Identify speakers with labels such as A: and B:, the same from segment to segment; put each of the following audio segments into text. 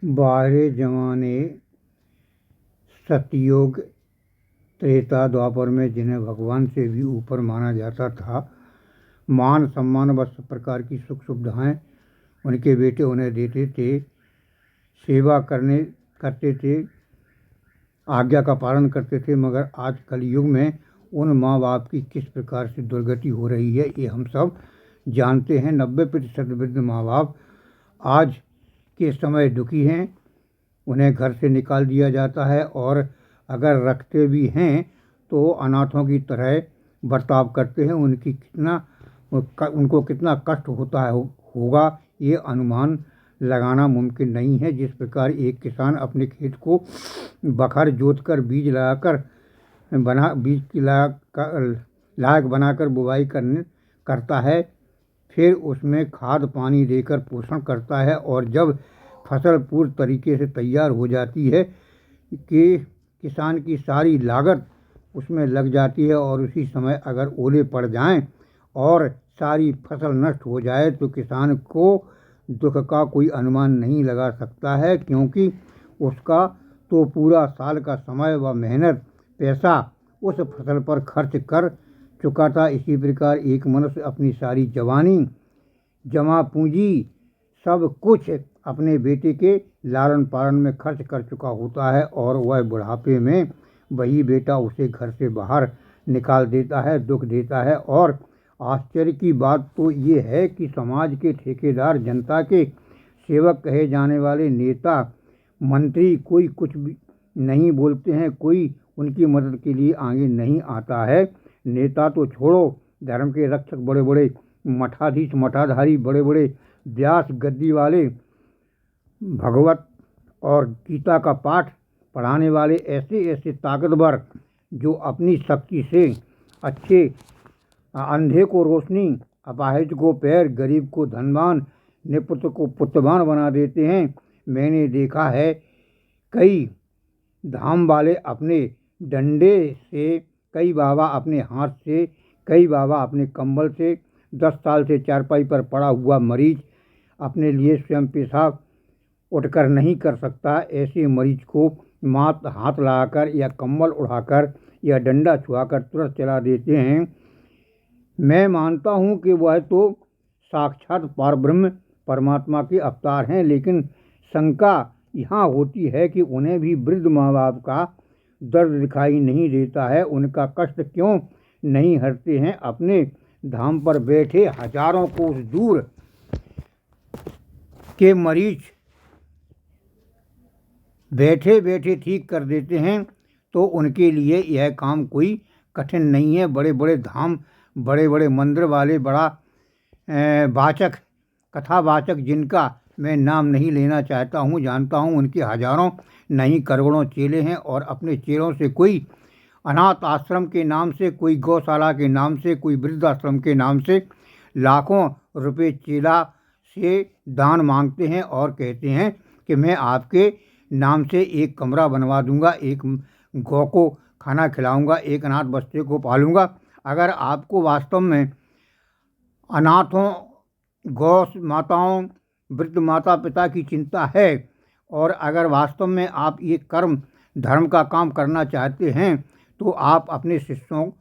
A: बाहरे ज़माने सतयुग त्रेता द्वापर में जिन्हें भगवान से भी ऊपर माना जाता था, मान सम्मान व सब प्रकार की सुख सुविधाएं उनके बेटे उन्हें देते थे, सेवा करते थे, आज्ञा का पालन करते थे। मगर आज कलयुग में उन माँ बाप की किस प्रकार से दुर्गति हो रही है, ये हम सब जानते हैं। 90% वृद्ध माँ बाप आज के समय दुखी हैं। उन्हें घर से निकाल दिया जाता है और अगर रखते भी हैं तो अनाथों की तरह बर्ताव करते हैं। उनको कितना कष्ट होता है होगा ये अनुमान लगाना मुमकिन नहीं है। जिस प्रकार एक किसान अपने खेत को बखर जोतकर बीज लायक बनाकर बुवाई करता है, फिर उसमें खाद पानी देकर पोषण करता है और जब फसल पूर्ण तरीके से तैयार हो जाती है कि किसान की सारी लागत उसमें लग जाती है और उसी समय अगर ओले पड़ जाएं और सारी फसल नष्ट हो जाए तो किसान को दुख का कोई अनुमान नहीं लगा सकता है, क्योंकि उसका तो पूरा साल का समय व मेहनत पैसा उस फसल पर खर्च कर चुका था। इसी प्रकार एक मनुष्य अपनी सारी जवानी जमा पूंजी सब कुछ अपने बेटे के लालन पालन में खर्च कर चुका होता है और वह बुढ़ापे में वही बेटा उसे घर से बाहर निकाल देता है, दुख देता है। और आश्चर्य की बात तो ये है कि समाज के ठेकेदार, जनता के सेवक कहे जाने वाले नेता मंत्री कोई कुछ भी नहीं बोलते हैं, कोई उनकी मदद के लिए आगे नहीं आता है। नेता तो छोड़ो, धर्म के रक्षक बड़े बड़े मठाधारी बड़े बड़े व्यास गद्दी वाले, भगवत और गीता का पाठ पढ़ाने वाले ऐसे ऐसे ताकतवर जो अपनी शक्ति से अच्छे अंधे को रोशनी, अपाहिज को पैर, गरीब को धनवान, निपुत्र को पुत्रवान बना देते हैं। मैंने देखा है कई धाम वाले अपने डंडे से, कई बाबा अपने हाथ से, कई बाबा अपने कंबल से, 10 साल से चारपाई पर पड़ा हुआ मरीज अपने लिए स्वयं पेशाब उठकर नहीं कर सकता, ऐसे मरीज को हाथ लगाकर या कंबल उड़ाकर या डंडा छुआकर तुरंत चला देते हैं। मैं मानता हूँ कि वह तो साक्षात पारब्रह्म परमात्मा के अवतार हैं, लेकिन शंका यहाँ होती है कि उन्हें भी वृद्ध माँ बाप का दर्द दिखाई नहीं देता है, उनका कष्ट क्यों नहीं हरते हैं। अपने धाम पर बैठे हजारों कोस दूर के मरीज बैठे बैठे ठीक कर देते हैं, तो उनके लिए यह काम कोई कठिन नहीं है। बड़े बड़े धाम, बड़े बड़े मंदिर वाले, बड़ा कथावाचक जिनका मैं नाम नहीं लेना चाहता हूँ, जानता हूँ उनके हजारों नहीं करोड़ों चेले हैं और अपने चेलों से कोई अनाथ आश्रम के नाम से, कोई गौशाला के नाम से, कोई वृद्धाश्रम के नाम से लाखों रुपए चेला से दान मांगते हैं और कहते हैं कि मैं आपके नाम से एक कमरा बनवा दूंगा, एक गौ को खाना खिलाऊंगा, एक अनाथ बच्चे को पालूंगा। अगर आपको वास्तव में अनाथों, गौ माताओं, वृद्ध माता पिता की चिंता है और अगर वास्तव में आप ये धर्म का काम करना चाहते हैं तो आप अपने शिष्यों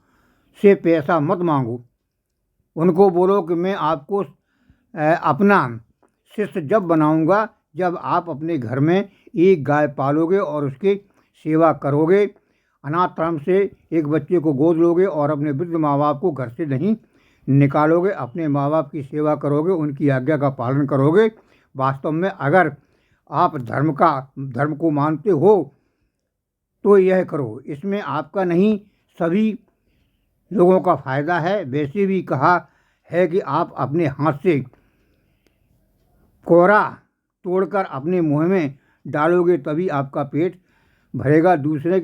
A: से पैसा मत मांगो। उनको बोलो कि मैं आपको अपना शिष्य जब बनाऊंगा जब आप अपने घर में एक गाय पालोगे और उसकी सेवा करोगे, अनाथाश्रम से एक बच्चे को गोद लोगे और अपने वृद्ध माँ बाप को घर से नहीं निकालोगे, अपने माँ बाप की सेवा करोगे, उनकी आज्ञा का पालन करोगे। वास्तव में अगर आप धर्म को मानते हो तो यह करो, इसमें आपका नहीं सभी लोगों का फायदा है। वैसे भी कहा है कि आप अपने हाथ से कोहरा तोड़कर अपने मुंह में डालोगे तभी आपका पेट भरेगा। दूसरों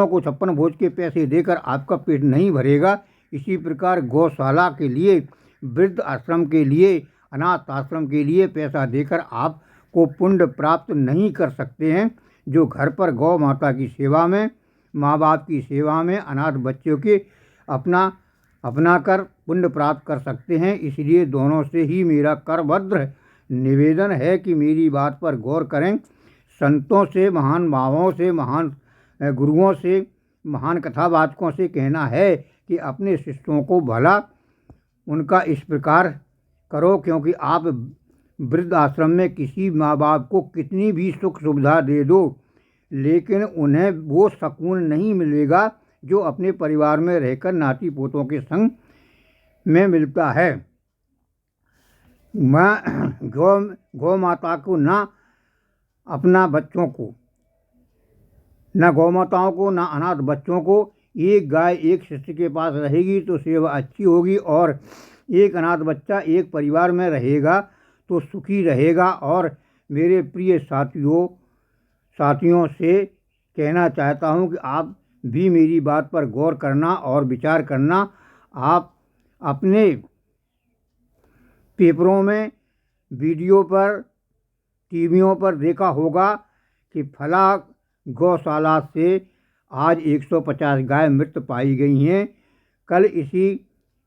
A: को 56 भोज के पैसे देकर आपका पेट नहीं भरेगा। इसी प्रकार गौशाला के लिए, वृद्ध आश्रम के लिए, अनाथ आश्रम के लिए पैसा देकर आपको पुण्य प्राप्त नहीं कर सकते हैं। जो घर पर गौ माता की सेवा में, माँ बाप की सेवा में, अनाथ बच्चों के अपना कर पुण्य प्राप्त कर सकते हैं। इसलिए दोनों से ही मेरा करभद्र निवेदन है कि मेरी बात पर गौर करें। संतों से, महान बाबाओं से, महान गुरुओं से, महान कथावाचकों से कहना है कि अपने शिष्यों को भला उनका इस प्रकार करो, क्योंकि आप वृद्ध आश्रम में किसी माँ बाप को कितनी भी सुख सुविधा दे दो, लेकिन उन्हें वो सुकून नहीं मिलेगा जो अपने परिवार में रहकर नाती पोतों के संग में मिलता है। मैं गौ माता को ना अपना बच्चों को, न गौ माताओं को, न अनाथ बच्चों को, एक गाय एक शिष्य के पास रहेगी तो सेवा अच्छी होगी, और एक अनाथ बच्चा एक परिवार में रहेगा तो सुखी रहेगा। और मेरे प्रिय साथियों से कहना चाहता हूँ कि आप भी मेरी बात पर गौर करना और विचार करना। आप अपने पेपरों में, वीडियो पर, टीवियों पर देखा होगा कि फला गौशाला से आज 150 गाय मृत पाई गई हैं। कल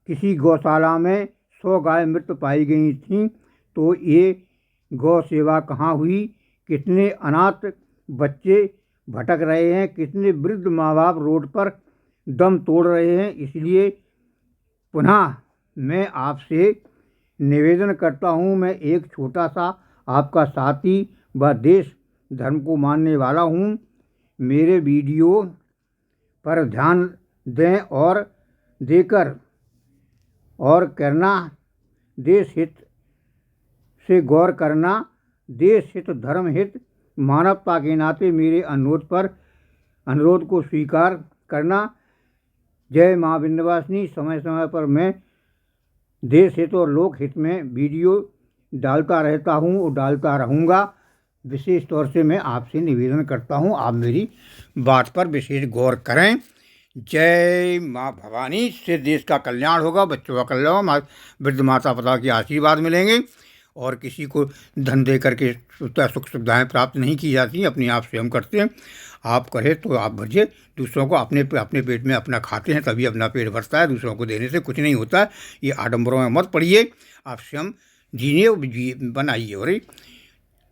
A: किसी गौशाला में 100 गाय मृत पाई गई थीं। तो ये गौ सेवा कहाँ हुई? कितने अनाथ बच्चे भटक रहे हैं, कितने वृद्ध माँ बाप रोड पर दम तोड़ रहे हैं। इसलिए पुनः मैं आपसे निवेदन करता हूँ, मैं एक छोटा सा आपका साथी व देश धर्म को मानने वाला हूँ। मेरे वीडियो पर ध्यान दें और देकर और करना, देश हित से गौर करना, देश हित, धर्म हित, मानवता के नाते मेरे अनुरोध को स्वीकार करना। जय माँ विंध्यवासिनी। समय समय पर मैं देश हित और लोक हित में वीडियो डालता रहता हूँ और डालता रहूँगा। विशेष तौर से मैं आपसे निवेदन करता हूँ, आप मेरी बात पर विशेष गौर करें। जय माँ भवानी। से देश का कल्याण होगा, बच्चों का कल्याण, वृद्ध माता पिता के आशीर्वाद मिलेंगे। और किसी को धन दे करके सुख सुविधाएँ प्राप्त नहीं की जाती, अपने आप से हम करते हैं। आप करें तो आप भरिए, दूसरों को अपने पेट में अपना खाते हैं तभी अपना पेट भरता है, दूसरों को देने से कुछ नहीं होता है। ये आडंबरों में मत पड़िए, आप स्वयं जीने बनाइए। और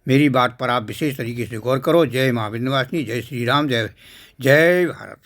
A: मेरी बात पर आप विशेष तरीके से गौर करो। जय माँ विंध्यवासिनी, जय श्री राम, जय भारत।